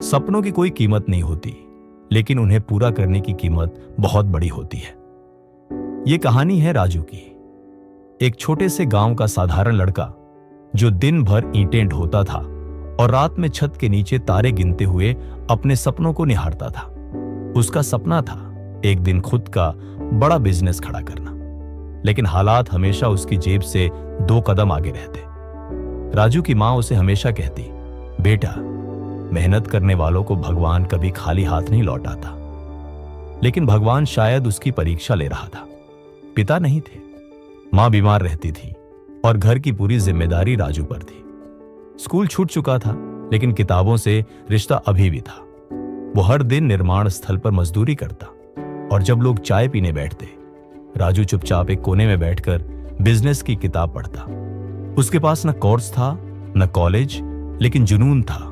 सपनों की कोई कीमत नहीं होती, लेकिन उन्हें पूरा करने की कीमत बहुत बड़ी होती है। ये कहानी है राजू की, एक छोटे से गांव का साधारण लड़का जो दिन भर ईंटें ढोता था और रात में छत के नीचे तारे गिनते हुए अपने सपनों को निहारता था। उसका सपना था एक दिन खुद का बड़ा बिजनेस खड़ा करना, लेकिन हालात हमेशा उसकी जेब से 2 कदम आगे रहते। राजू की मां उसे हमेशा कहती, बेटा, मेहनत करने वालों को भगवान कभी खाली हाथ नहीं लौटाता। लेकिन भगवान शायद उसकी परीक्षा ले रहा था। पिता नहीं थे, मां बीमार रहती थी और घर की पूरी जिम्मेदारी राजू पर थी। स्कूल छूट चुका था, लेकिन किताबों से रिश्ता अभी भी था। वो हर दिन निर्माण स्थल पर मजदूरी करता और जब लोग चाय पीने बैठते, राजू चुपचाप एक कोने में बैठकर बिजनेस की किताब पढ़ता। उसके पास न कोर्स था न कॉलेज, लेकिन जुनून था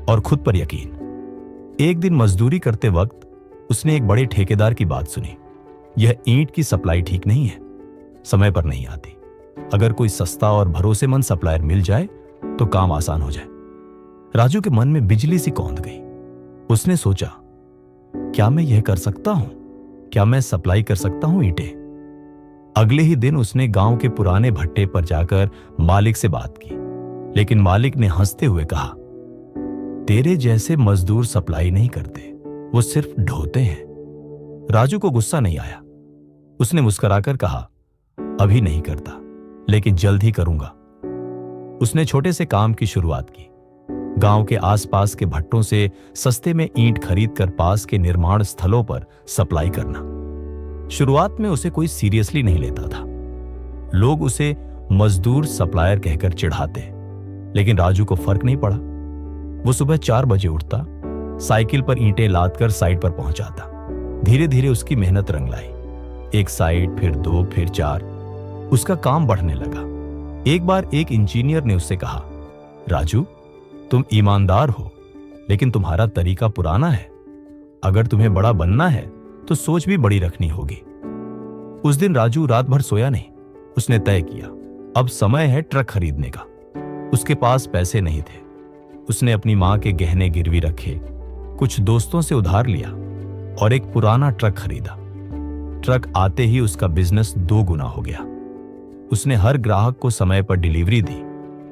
और खुद पर यकीन। एक दिन मजदूरी करते वक्त उसने एक बड़े ठेकेदार की बात सुनी। यह ईंट की सप्लाई ठीक नहीं है, समय पर नहीं आती। अगर कोई सस्ता और भरोसेमंद सप्लायर मिल जाए तो काम आसान हो जाए। राजू के मन में बिजली सी कौंध गई। उसने सोचा, क्या मैं यह कर सकता हूं? क्या मैं सप्लाई कर सकता हूं ईंटें? अगले ही दिन उसने गांव के पुराने भट्टे पर जाकर मालिक से बात की, लेकिन मालिक ने हंसते हुए कहा, तेरे जैसे मजदूर सप्लाई नहीं करते, वो सिर्फ ढोते हैं। राजू को गुस्सा नहीं आया। उसने मुस्कुराकर कहा, अभी नहीं करता, लेकिन जल्द ही करूंगा। उसने छोटे से काम की शुरुआत की। गांव के आसपास के भट्टों से सस्ते में ईंट खरीदकर पास के निर्माण स्थलों पर सप्लाई करना। शुरुआत में उसे कोई सीरियसली नहीं लेता था। लोग उसे मजदूर सप्लायर कहकर चिढ़ाते, लेकिन राजू को फर्क नहीं पड़ा। वो सुबह 4 बजे उठता, साइकिल पर ईंटें लादकर साइड पर पहुंचाता। धीरे धीरे उसकी मेहनत रंग लाई। एक साइड, फिर 2, फिर 4। उसका काम बढ़ने लगा। एक बार एक इंजीनियर ने उससे कहा, राजू, तुम ईमानदार हो, लेकिन तुम्हारा तरीका पुराना है। अगर तुम्हें बड़ा बनना है तो सोच भी बड़ी रखनी होगी। उस दिन राजू रात भर सोया नहीं। उसने तय किया, अब समय है ट्रक खरीदने का। उसके पास पैसे नहीं थे। उसने अपनी मां के गहने गिरवी रखे, कुछ दोस्तों से उधार लिया और एक पुराना ट्रक खरीदा। ट्रक आते ही उसका बिजनेस 2 गुना हो गया। उसने हर ग्राहक को समय पर डिलीवरी दी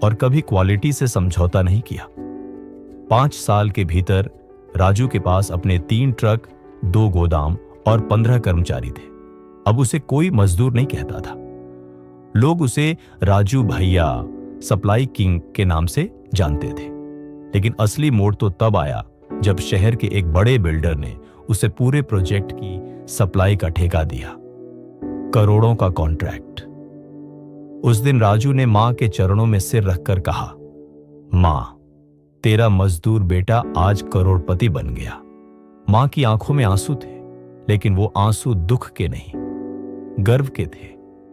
और कभी क्वालिटी से समझौता नहीं किया। 5 साल के भीतर राजू के पास अपने 3 ट्रक, 2 गोदाम और 15 कर्मचारी थे। अब उसे कोई मजदूर नहीं कहता था। लोग उसे राजू भैया, सप्लाई किंग के नाम से जानते थे। लेकिन असली मोड़ तो तब आया जब शहर के एक बड़े बिल्डर ने उसे पूरे प्रोजेक्ट की सप्लाई का ठेका दिया। करोड़ों का कॉन्ट्रैक्ट। उस दिन राजू ने मां के चरणों में सिर रखकर कहा, मां, तेरा मजदूर बेटा आज करोड़पति बन गया। मां की आंखों में आंसू थे, लेकिन वो आंसू दुख के नहीं, गर्व के थे।